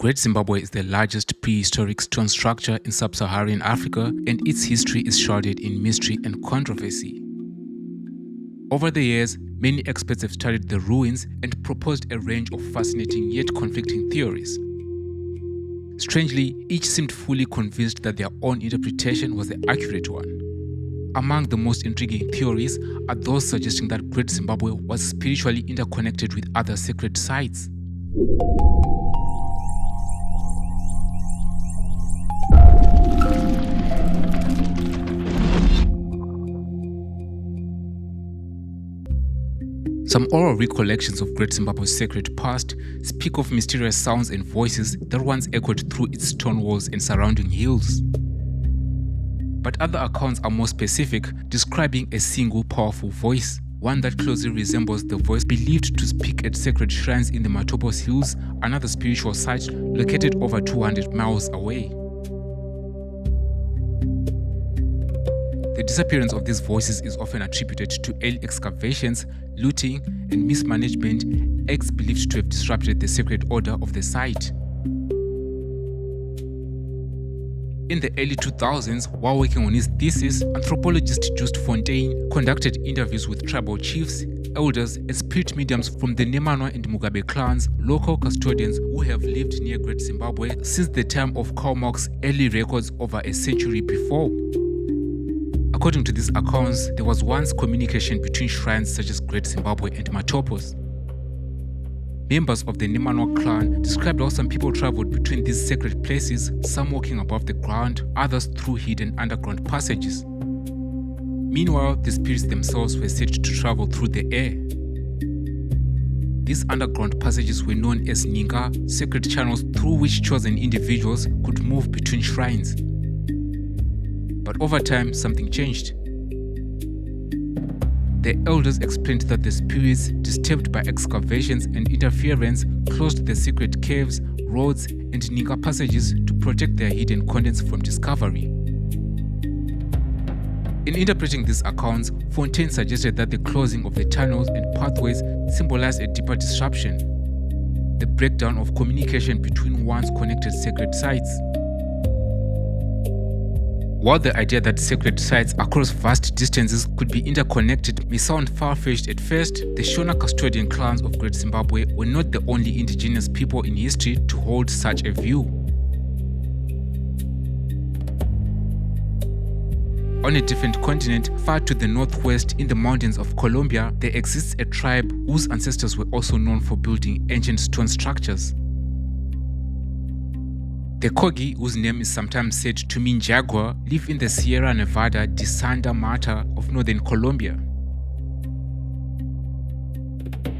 Great Zimbabwe is the largest prehistoric stone structure in sub-Saharan Africa, and its history is shrouded in mystery and controversy. Over the years, many experts have studied the ruins and proposed a range of fascinating yet conflicting theories. Strangely, each seemed fully convinced that their own interpretation was the accurate one. Among the most intriguing theories are those suggesting that Great Zimbabwe was spiritually interconnected with other sacred sites. Some oral recollections of Great Zimbabwe's sacred past speak of mysterious sounds and voices that once echoed through its stone walls and surrounding hills. But other accounts are more specific, describing a single powerful voice, one that closely resembles the voice believed to speak at sacred shrines in the Matobo Hills, another spiritual site located over 200 miles away. The disappearance of these voices is often attributed to early excavations, looting, and mismanagement, acts believed to have disrupted the sacred order of the site. In the early 2000s, while working on his thesis, anthropologist Just Fontaine conducted interviews with tribal chiefs, elders, and spirit mediums from the Nemanwa and Mugabe clans, local custodians who have lived near Great Zimbabwe since the time of Karl Marx's early records over a century before. According to these accounts, there was once communication between shrines such as Great Zimbabwe and Matobos. Members of the Nemanwa clan described how some people traveled between these sacred places, some walking above the ground, others through hidden underground passages. Meanwhile, the spirits themselves were said to travel through the air. These underground passages were known as Ninga, sacred channels through which chosen individuals could move between shrines. But over time, something changed. The elders explained that the spirits, disturbed by excavations and interference, closed the secret caves, roads, and Ninga passages to protect their hidden contents from discovery. In interpreting these accounts, Fontaine suggested that the closing of the tunnels and pathways symbolized a deeper disruption, the breakdown of communication between once connected sacred sites. While the idea that sacred sites across vast distances could be interconnected may sound far-fetched at first, the Shona custodian clans of Great Zimbabwe were not the only indigenous people in history to hold such a view. On a different continent, far to the northwest in the mountains of Colombia, there exists a tribe whose ancestors were also known for building ancient stone structures. The Kogi, whose name is sometimes said to mean jaguar, live in the Sierra Nevada de Santa Marta of northern Colombia.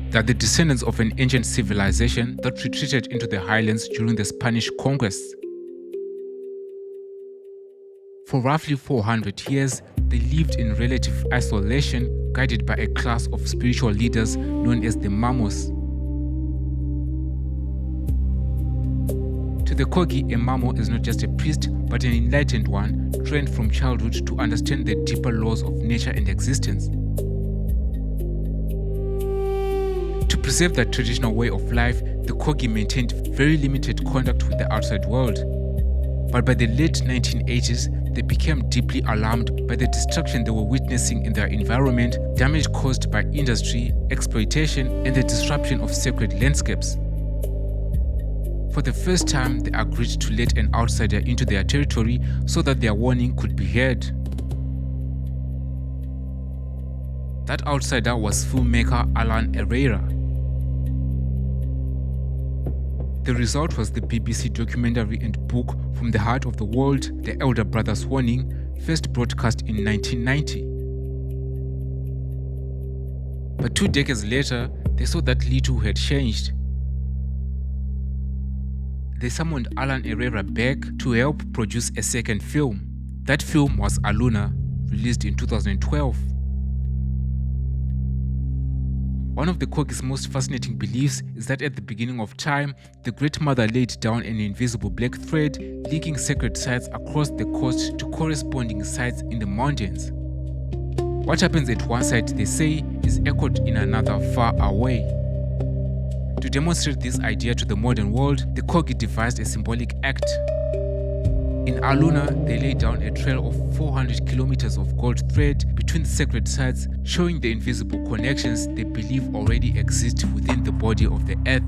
They are the descendants of an ancient civilization that retreated into the highlands during the Spanish conquest. For roughly 400 years, they lived in relative isolation, guided by a class of spiritual leaders known as the Mamos. To the Kogi, a Mamo is not just a priest, but an enlightened one, trained from childhood to understand the deeper laws of nature and existence. To preserve that traditional way of life, the Kogi maintained very limited contact with the outside world. But by the late 1980s, they became deeply alarmed by the destruction they were witnessing in their environment, damage caused by industry, exploitation, and the disruption of sacred landscapes. For the first time, they agreed to let an outsider into their territory so that their warning could be heard. That outsider was filmmaker Alan Herrera. The result was the BBC documentary and book From the Heart of the World, The Elder Brother's Warning, first broadcast in 1990. But 2 decades later, they saw that little had changed. They summoned Alan Herrera back to help produce a second film. That film was Aluna, released in 2012. One of the Kogi's most fascinating beliefs is that at the beginning of time, the Great Mother laid down an invisible black thread, linking sacred sites across the coast to corresponding sites in the mountains. What happens at one site, they say, is echoed in another far away. To demonstrate this idea to the modern world, the Kogi devised a symbolic act. In Aluna, they laid down a trail of 400 kilometers of gold thread between sacred sites, showing the invisible connections they believe already exist within the body of the earth.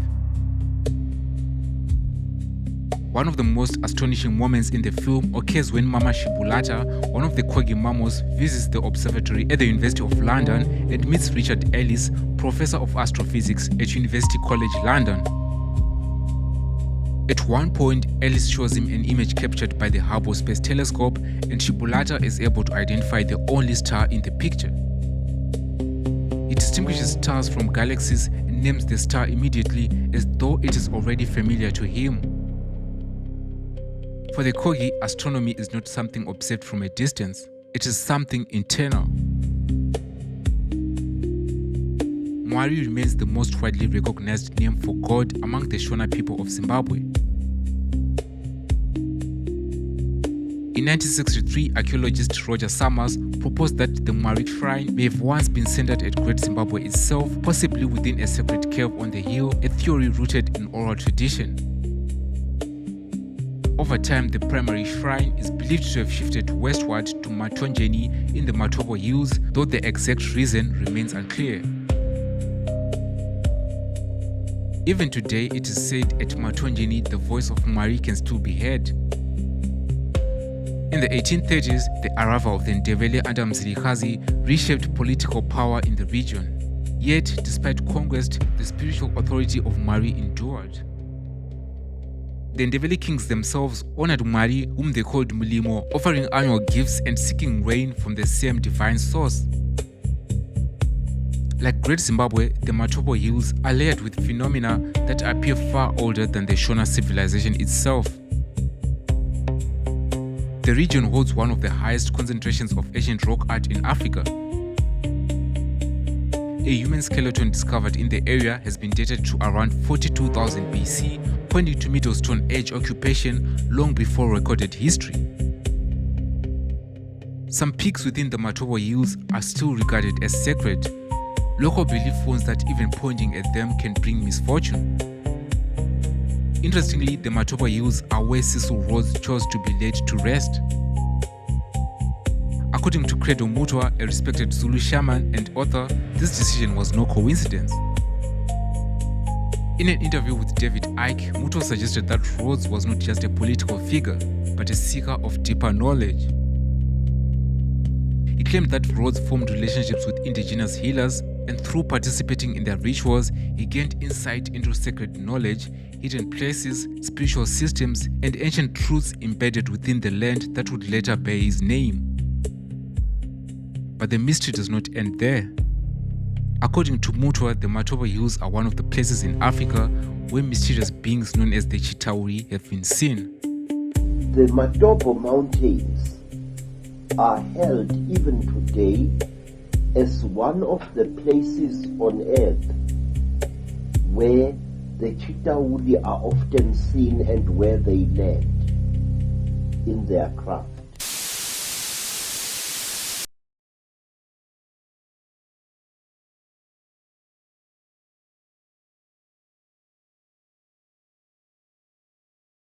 One of the most astonishing moments in the film occurs when Mama Shibulata, one of the Kogi Mamos, visits the observatory at the University of London and meets Richard Ellis, Professor of Astrophysics at University College London. At one point, Ellis shows him an image captured by the Hubble Space Telescope, and Shibulata is able to identify the only star in the picture. He distinguishes stars from galaxies and names the star immediately as though it is already familiar to him. For the Kogi, astronomy is not something observed from a distance, it is something internal. Mwari remains the most widely recognized name for God among the Shona people of Zimbabwe. In 1963, archaeologist Roger Summers proposed that the Mwari shrine may have once been centered at Great Zimbabwe itself, possibly within a sacred cave on the hill, a theory rooted in oral tradition. Over time, the primary shrine is believed to have shifted westward to Matonjeni in the Matobo Hills, though the exact reason remains unclear. Even today, it is said at Matonjeni the voice of Mwari can still be heard. In the 1830s, the arrival of the Ndebele under Mzilikazi reshaped political power in the region. Yet, despite conquest, the spiritual authority of Mwari endured. The Ndebele kings themselves honored Mwari, whom they called Mulimo, offering annual gifts and seeking rain from the same divine source. Like Great Zimbabwe, the Matobo Hills are layered with phenomena that appear far older than the Shona civilization itself. The region holds one of the highest concentrations of ancient rock art in Africa. A human skeleton discovered in the area has been dated to around 42,000 BC, pointing to Middle Stone Age occupation long before recorded history. Some peaks within the Matobo Hills are still regarded as sacred. Local belief holds that even pointing at them can bring misfortune. Interestingly, the Matobo Hills are where Cecil Rhodes chose to be laid to rest. According to Credo Mutwa, a respected Zulu shaman and author, this decision was no coincidence. In an interview with David Icke, Mutwa suggested that Rhodes was not just a political figure, but a seeker of deeper knowledge. He claimed that Rhodes formed relationships with indigenous healers, and through participating in their rituals, he gained insight into sacred knowledge, hidden places, spiritual systems, and ancient truths embedded within the land that would later bear his name. But the mystery does not end there. According to Mutwa, the Matobo Hills are one of the places in Africa where mysterious beings known as the Chitauri have been seen. The Matobo Mountains are held even today as one of the places on earth where the Chitauri are often seen and where they land in their craft.